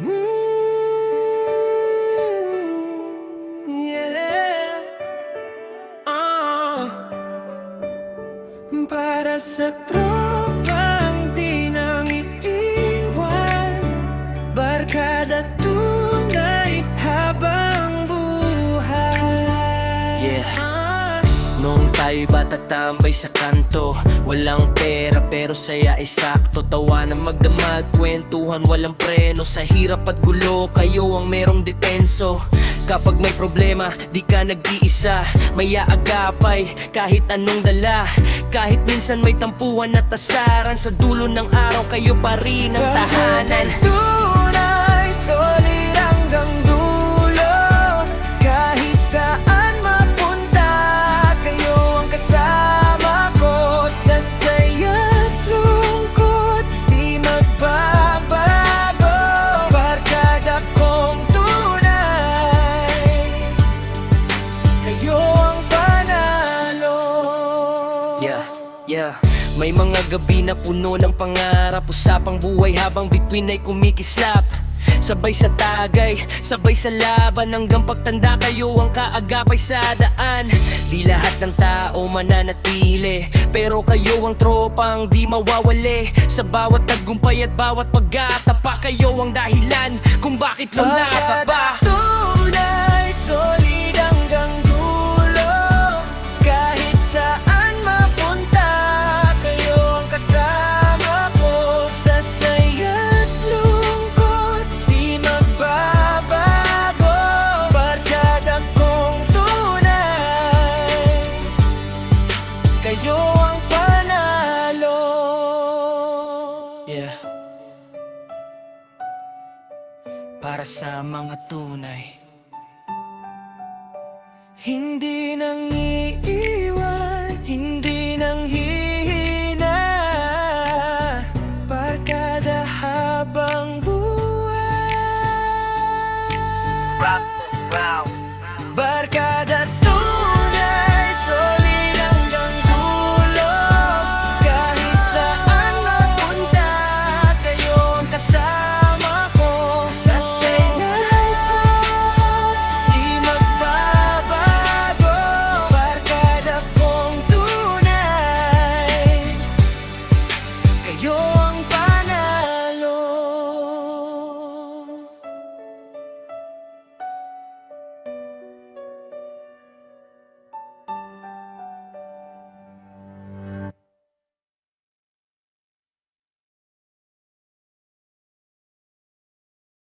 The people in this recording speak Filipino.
Yeah. Para sa tropang di nang iiwan, barkada tunay habang buhay. Yeah. Noong tayo'y bata tambay sa kanto, walang pera pero saya ay sakto. Tawa na magdamag, kwentuhan walang preno. Sa hirap at gulo, kayo ang merong depenso. Kapag may problema, di ka nag-iisa. May aagapay, kahit anong dala. Kahit minsan may tampuhan at tasaran, sa dulo ng araw kayo pa rin ang tahanan. Tunay, solid hanggang dulo. Kahit saan mapunta, kayo ang kasama ko. Sa saya't lungkot, di magbabago. Barkada kong tunay, kayo ang panalo. Yeah. May mga gabi na puno ng pangarap, usapang buhay habang bituin ay kumikislap. Sabay sa tagay, sabay sa laban, hanggang pagtanda kayo ang kaagapay sa daan. Di lahat ng tao mananatili, pero kayo ang tropang di mawawali. Sa bawat tagumpay at bawat pagkatapa, kayo ang dahilan kung bakit lumalaba. Tunay, solid hanggang dulo. Kahit saan mapunta, kayo ang kasama ko. Sa saya't lungkot, di magbabago. Barkada kong tunay, kayo ang panalo. Yeah. Para sa mga tunay, hindi nang iiwan, hindi nang hihina. Barkada habang buhay. Rock, wow.